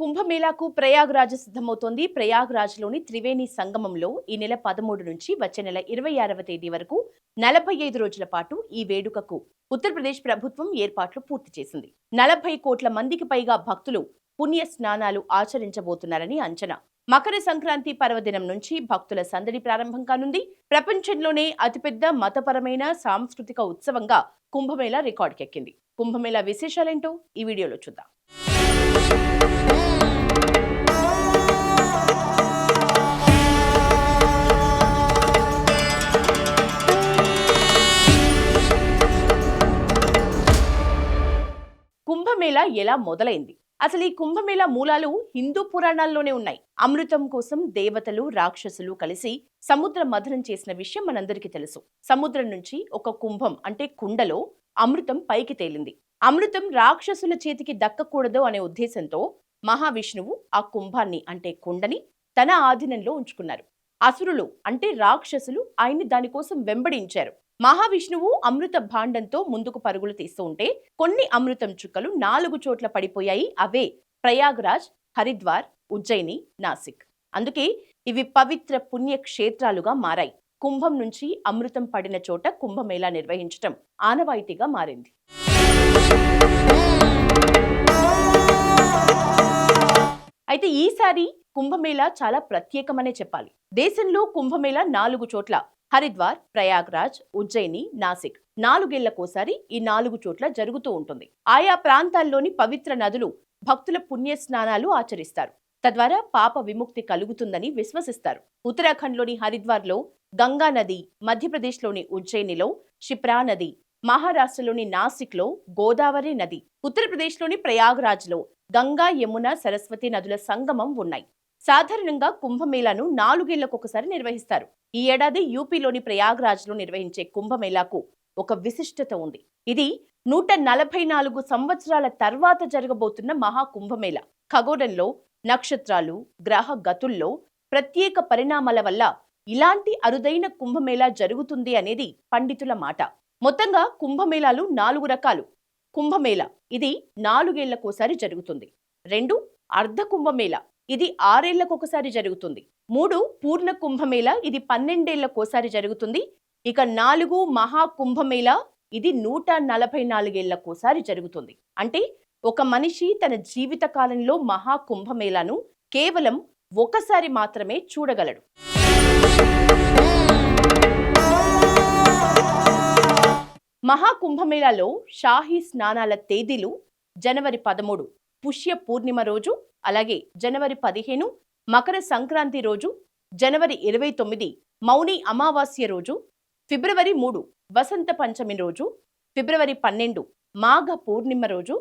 కుంభమేళాకు ప్రయాగ్రాజ్ సిద్ధమవుతోంది. ప్రయాగ్రాజ్లోని త్రివేణి సంగమంలో ఈ నెల 13 నుంచి వచ్చే నెల 26వ తేదీ వరకు 45 రోజుల పాటు ఈ వేడుకకు ఉత్తరప్రదేశ్ ప్రభుత్వం ఏర్పాట్లు పూర్తి చేసింది. 40 కోట్ల మందికి పైగా భక్తులు పుణ్య స్నానాలు ఆచరించబోతున్నారని అంచనా. మకర సంక్రాంతి పర్వదినం నుంచి భక్తుల సందడి ప్రారంభం కానుంది. ప్రపంచంలోనే అతిపెద్ద మతపరమైన సాంస్కృతిక ఉత్సవంగా కుంభమేళా రికార్డుకెక్కింది. కుంభమేళా విశేషాలేంటో ఈ వీడియోలో చూద్దాం. కుంభమేళా ఎలా మొదలైంది? అసలు ఈ కుంభమేళా మూలాలు హిందూ పురాణాల్లోనే ఉన్నాయి. అమృతం కోసం దేవతలు, రాక్షసులు కలిసి సముద్ర మథనం చేసిన విషయం మనందరికీ తెలుసు. సముద్రం నుంచి ఒక కుంభం అంటే కుండలో అమృతం పైకి తేలింది. అమృతం రాక్షసుల చేతికి దక్కకూడదు అనే ఉద్దేశంతో మహావిష్ణువు ఆ కుంభాన్ని అంటే కుండని తన ఆధీనంలో ఉంచుకున్నారు. అసురులు అంటే రాక్షసులు ఆయన్ని దానికోసం వెంబడించారు. మహావిష్ణువు అమృత భాండంతో ముందుకు పరుగులు తీస్తూ ఉంటే కొన్ని అమృతం చుక్కలు 4 చోట్ల పడిపోయాయి. అవే ప్రయాగ్రాజ్, హరిద్వార్, ఉజ్జయిని, నాసిక్. అందుకే ఇవి పవిత్ర పుణ్య క్షేత్రాలుగా మారాయి. కుంభం నుంచి అమృతం పడిన చోట కుంభమేళా నిర్వహించటం ఆనవాయితీగా మారింది. అయితే ఈసారి కుంభమేళా చాలా ప్రత్యేకమనే చెప్పాలి. దేశంలో కుంభమేళా 4 చోట్ల హరిద్వార్, ప్రయాగ్రాజ్, ఉజ్జయిని, నాసిక్ 4 ఏళ్లకోసారి ఈ 4 చోట్ల జరుగుతూ ఉంటుంది. ఆయా ప్రాంతాల్లోని పవిత్ర నదులు భక్తుల పుణ్య స్నానాలు ఆచరిస్తారు. తద్వారా పాప విముక్తి కలుగుతుందని విశ్వసిస్తారు. ఉత్తరాఖండ్లోని హరిద్వార్లో గంగా నది, మధ్యప్రదేశ్లోని ఉజ్జయినిలో క్షిప్రా నది, మహారాష్ట్రలోని నాసిక్లో గోదావరి నది, ఉత్తరప్రదేశ్లోని ప్రయాగ్రాజ్లో గంగా, యమున, సరస్వతి నదుల సంగమం ఉన్నాయి. సాధారణంగా కుంభమేళాను 4 ఏళ్లకొకసారి నిర్వహిస్తారు. ఈ ఏడాది యూపీలోని ప్రయాగ్రాజ్లో నిర్వహించే కుంభమేళాకు ఒక విశిష్టత ఉంది. ఇది 144 సంవత్సరాల తర్వాత జరగబోతున్న మహా కుంభమేళా. ఖగోళంలో నక్షత్రాలు, గ్రహ గతుల్లో ప్రత్యేక పరిణామాల వల్ల ఇలాంటి అరుదైన కుంభమేళా జరుగుతుంది అనేది పండితుల మాట. మొత్తంగా కుంభమేళాలు 4 రకాలు. కుంభమేళా ఇది 4 ఏళ్లకోసారి జరుగుతుంది. 2 అర్ధ కుంభమేళా, ఇది 6 ఏళ్లకొకసారి జరుగుతుంది. 3 పూర్ణ కుంభమేళా, ఇది 12 ఏళ్లకోసారి జరుగుతుంది. ఇక 4 మహా కుంభమేళా, ఇది 144 ఏళ్లకోసారి జరుగుతుంది. అంటే ఒక మనిషి తన జీవిత కాలంలో మహా కుంభమేళాను కేవలం ఒకసారి మాత్రమే చూడగలడు. మహాకుంభమేళాలో షాహీ స్నానాల తేదీలు జనవరి 13 పుష్య పూర్ణిమ రోజు, అలాగే జనవరి 15 మకర సంక్రాంతి రోజు, జనవరి 29 మౌని అమావాస్య రోజు, ఫిబ్రవరి 3 వసంత పంచమి రోజు, ఫిబ్రవరి 12 మాఘ పూర్ణిమ రోజు,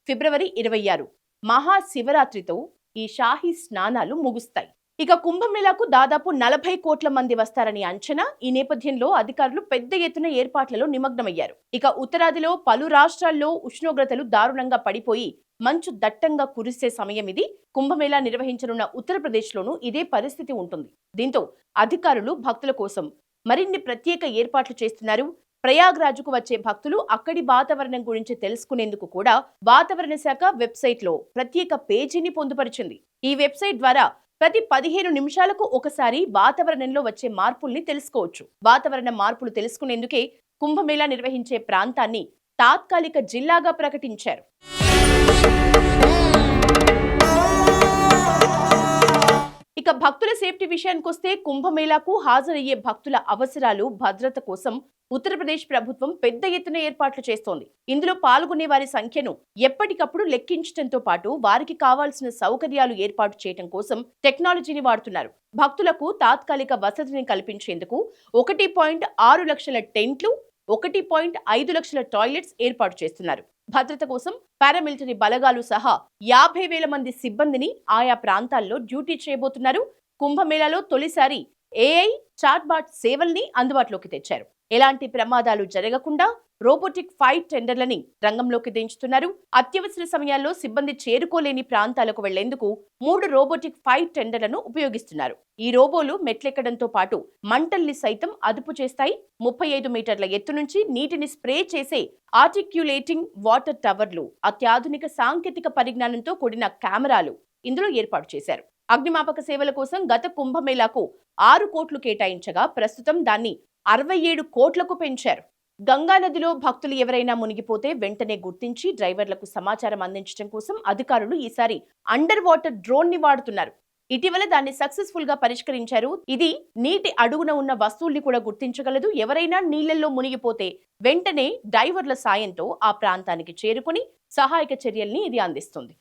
ఫిబ్రవరి 26 మహాశివరాత్రితో ఈ షాహీ స్నానాలు ముగుస్తాయి. ఇక కుంభమేళాకు దాదాపు 40 కోట్ల మంది వస్తారని అంచనా. ఈ నేపథ్యంలో అధికారులు పెద్ద ఎత్తున ఏర్పాట్లలో నిమగ్నమయ్యారు. ఇక ఉత్తరాదిలో పలు రాష్ట్రాల్లో ఉష్ణోగ్రతలు దారుణంగా పడిపోయి మంచు దట్టంగా కురిసే సమయం ఇది. కుంభమేళా నిర్వహించనున్న ఉత్తరప్రదేశ్లోనూ ఇదే పరిస్థితి ఉంటుంది. దీంతో అధికారులు భక్తుల కోసం మరిన్ని ప్రత్యేక ఏర్పాట్లు చేస్తున్నారు. ప్రయాగ్రాజ్కు వచ్చే భక్తులు అక్కడి వాతావరణం గురించి తెలుసుకునేందుకు కూడా వాతావరణ శాఖ వెబ్సైట్లో ప్రత్యేక పేజీని పొందుపరిచింది. ఈ వెబ్సైట్ ద్వారా ప్రతి 15 నిమిషాలకు ఒకసారి వాతావరణంలో వచ్చే మార్పుల్ని తెలుసుకోవచ్చు. వాతావరణ మార్పులు తెలుసుకునేందుకే కుంభమేళా నిర్వహించే ప్రాంతాన్ని తాత్కాలిక జిల్లాగా ప్రకటించారు. ఇక భక్తుల సేఫ్టీ విషయానికొస్తే కుంభమేళాకు హాజరయ్యే భక్తుల అవసరాలు, భద్రత కోసం ఉత్తరప్రదేశ్ ప్రభుత్వం పెద్ద ఎత్తున ఏర్పాట్లు చేస్తోంది. ఇందులో పాల్గొనే వారి సంఖ్యను ఎప్పటికప్పుడు లెక్కించడంతో పాటు వారికి కావాల్సిన సౌకర్యాలు ఏర్పాటు చేయడం కోసం టెక్నాలజీని వాడుతున్నారు. భక్తులకు తాత్కాలిక వసతిని కల్పించేందుకు 1.6 లక్షల టెంట్లు, 1.5 లక్షల టాయిలెట్స్ ఏర్పాటు చేస్తున్నారు. భద్రత కోసం పారామిలిటరీ బలగాలు సహా 50,000 మంది సిబ్బందిని ఆయా ప్రాంతాల్లో డ్యూటీ చేయబోతున్నారు. కుంభమేళాలో తొలిసారి AI చాట్బాట్ సేవల్ని అందుబాటులోకి తెచ్చారు. ఎలాంటి ప్రమాదాలు జరగకుండా రోబోటిక్ ఫైట్ టెండర్లని రంగంలోకి దించుతున్నారు. అత్యవసర సమయాల్లో సిబ్బంది చేరుకోలేని ప్రాంతాలకు వెళ్లేందుకు 3 రోబోటిక్ ఫైట్ టెండర్లను ఉపయోగిస్తున్నారు. ఈ రోబోలు మెట్లెక్కడంతో పాటు మంటల్ని సైతం అదుపు చేస్తాయి. 35 మీటర్ల ఎత్తు నుంచి నీటిని స్ప్రే చేసే ఆర్టిక్యులేటింగ్ వాటర్ టవర్లు, అత్యాధునిక సాంకేతిక పరిజ్ఞానంతో కూడిన కెమెరాలు, ఇందులో ఏర్పాటు చేశారు. అగ్నిమాపక సేవల కోసం గత కుంభమేళాకు 6 కోట్లు కేటాయించగా ప్రస్తుతం దాన్ని 67 కోట్లకు పెంచారు. గంగానదిలో భక్తులు ఎవరైనా మునిగిపోతే వెంటనే గుర్తించి డ్రైవర్లకు సమాచారం అందించడం కోసం అధికారులు ఈసారి అండర్ వాటర్ డ్రోన్ ని వాడుతున్నారు. ఇటీవల దాన్ని సక్సెస్ఫుల్ గా పరిష్కరించారు. ఇది నీటి అడుగున ఉన్న వస్తువుల్ని కూడా గుర్తించగలదు. ఎవరైనా నీళ్లలో మునిగిపోతే వెంటనే డైవర్ల సాయంతో ఆ ప్రాంతానికి చేరుకుని సహాయక చర్యల్ని ఇది అందిస్తుంది.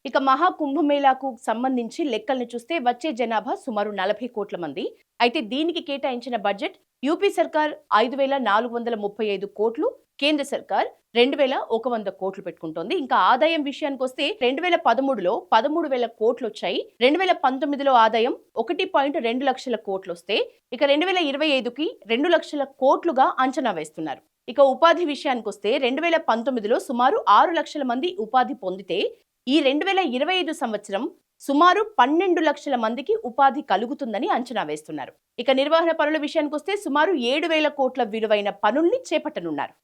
ఇక మహాకుంభమేళాకు సంబంధించి లెక్కల్ని చూస్తే వచ్చే జనాభా సుమారు 40 కోట్ల మంది. అయితే దీనికి కేటాయించిన బడ్జెట్ యూపీ సర్కార్ 5,435 కోట్లు, కేంద్ర సర్కార్ 2,100 కోట్లు పెట్టుకుంటోంది. ఇంకా ఆదాయం విషయానికి వస్తే 2013లో 13,000 కోట్లు వచ్చాయి. 2019లో ఆదాయం 1.2 లక్షల కోట్లు వస్తే ఇక 2025కి 2 లక్షల కోట్లుగా అంచనా వేస్తున్నారు. ఇక ఉపాధి విషయానికి వస్తే 2019లో సుమారు 6 లక్షల మంది ఉపాధి పొందితే ఈ 2025 సంవత్సరం సుమారు 12 లక్షల మందికి ఉపాధి కలుగుతుందని అంచనా వేస్తున్నారు. ఇక నిర్వహణ పనుల విషయానికి వస్తే సుమారు 7,000 కోట్ల విలువైన పనుల్ని చేపట్టనున్నారు.